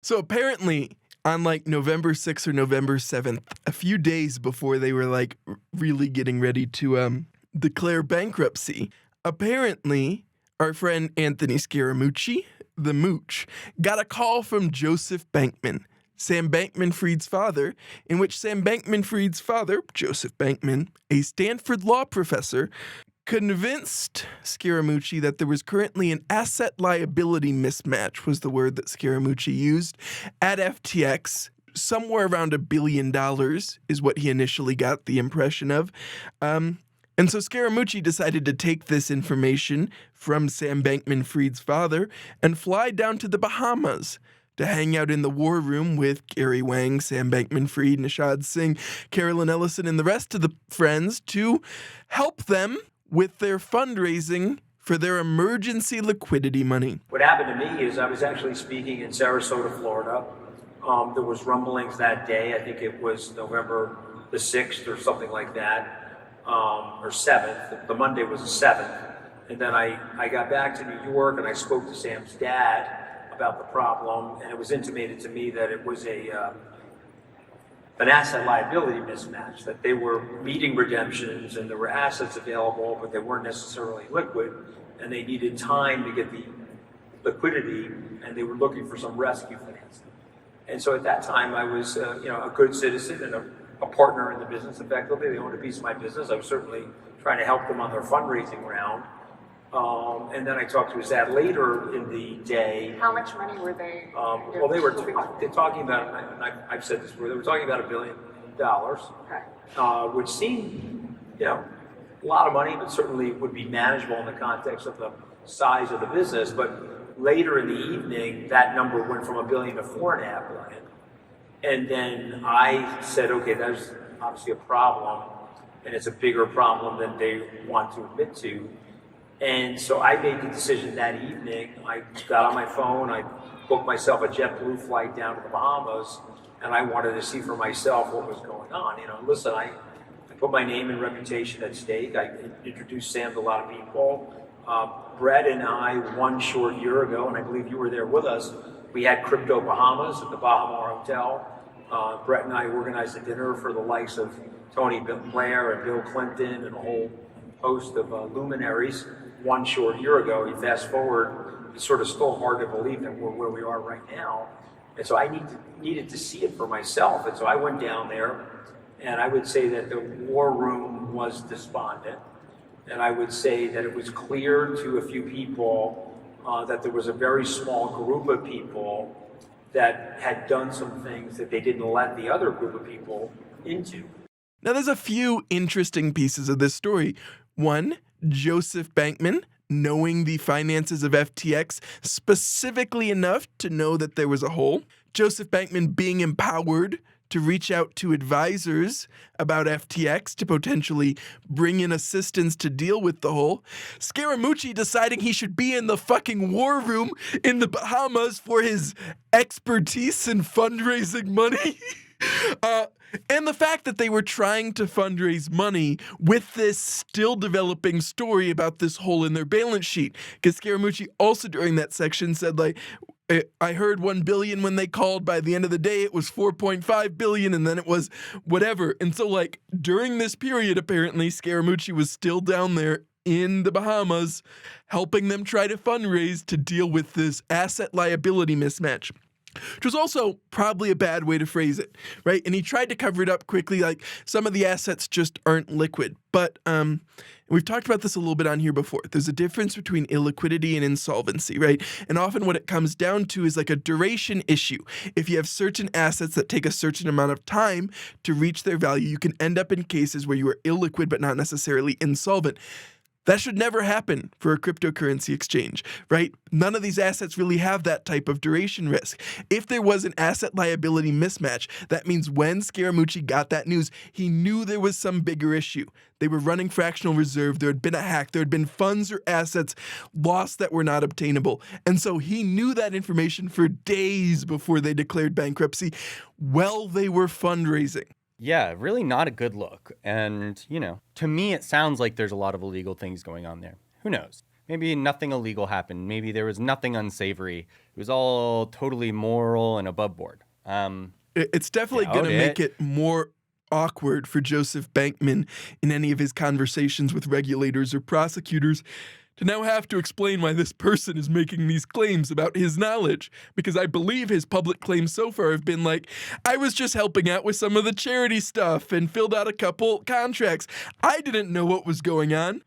So apparently, on like November 6th or November 7th, a few days before they were like really getting ready to declare bankruptcy, apparently our friend Anthony Scaramucci, the Mooch, got a call from Joseph Bankman, Sam Bankman-Fried's father, in which Sam Bankman-Fried's father, Joseph Bankman, a Stanford law professor, convinced Scaramucci that there was currently an asset liability mismatch, was the word that Scaramucci used, at FTX. Somewhere around $1 billion is what he initially got the impression of. And so Scaramucci decided to take this information from Sam Bankman-Fried's father and fly down to the Bahamas to hang out in the war room with Gary Wang, Sam Bankman-Fried, Nishad Singh, Carolyn Ellison, and the rest of the friends to help them with their fundraising for their emergency liquidity money. What happened to me is I was actually speaking in Sarasota, Florida. There was rumblings that day. I think it was November the 6th or something like that, or 7th. The Monday was the 7th. And then I got back to New York and I spoke to Sam's dad about the problem, and it was intimated to me that it was an asset liability mismatch, that they were meeting redemptions and there were assets available, but they weren't necessarily liquid, and they needed time to get the liquidity, and they were looking for some rescue financing. And so at that time, I was a good citizen and a partner in the business. Effectively, they owned a piece of my business. I was certainly trying to help them on their fundraising round. And then I talked to his dad later in the day. How much money were they? Well, they were talking about, and I've said this before, they were talking about $1 billion, Okay. which seemed, a lot of money, but certainly would be manageable in the context of the size of the business. But later in the evening, that number went from $1 billion to $4.5 billion. And then I said, okay, there's obviously a problem, and it's a bigger problem than they want to admit to. And so I made the decision that evening. I got on my phone, I booked myself a JetBlue flight down to the Bahamas, and I wanted to see for myself what was going on. Listen, I put my name and reputation at stake. I introduced Sam to a lot of people. Brett and I, one short year ago, and I believe you were there with us, we had Crypto Bahamas at the Bahama Hotel. Brett and I organized a dinner for the likes of Tony Blair and Bill Clinton and a whole host of luminaries one short year ago. You fast forward, it's sort of still hard to believe that we're where we are right now. And so I needed to see it for myself. And so I went down there, and I would say that the war room was despondent. And I would say that it was clear to a few people that there was a very small group of people that had done some things that they didn't let the other group of people into. Now, there's a few interesting pieces of this story. One, Joseph Bankman, knowing the finances of FTX specifically enough to know that there was a hole. Joseph Bankman being empowered to reach out to advisors about FTX to potentially bring in assistance to deal with the hole. Scaramucci deciding he should be in the fucking war room in the Bahamas for his expertise in fundraising money. And the fact that they were trying to fundraise money with this still developing story about this hole in their balance sheet. Because Scaramucci also during that section said, like, I heard 1 billion when they called. By the end of the day, it was 4.5 billion, and then it was whatever. And so, like, during this period, apparently, Scaramucci was still down there in the Bahamas, helping them try to fundraise to deal with this asset liability mismatch. Which was also probably a bad way to phrase it, right? And he tried to cover it up quickly, like some of the assets just aren't liquid. But we've talked about this a little bit on here before. There's a difference between illiquidity and insolvency, right? And often what it comes down to is like a duration issue. If you have certain assets that take a certain amount of time to reach their value, you can end up in cases where you are illiquid but not necessarily insolvent. That should never happen for a cryptocurrency exchange, right? None of these assets really have that type of duration risk. If there was an asset liability mismatch, that means when Scaramucci got that news, he knew there was some bigger issue. They were running fractional reserve, there had been a hack, there had been funds or assets lost that were not obtainable. And so he knew that information for days before they declared bankruptcy while they were fundraising. Yeah, really not a good look. And, to me, it sounds like there's a lot of illegal things going on there. Who knows? maybe nothing illegal happened. Maybe there was nothing unsavory. It was all totally moral and above board. It's definitely going to make it more awkward for Joseph Bankman in any of his conversations with regulators or prosecutors to now have to explain why this person is making these claims about his knowledge, because I believe his public claims so far have been like, I was just helping out with some of the charity stuff and filled out a couple contracts. I didn't know what was going on.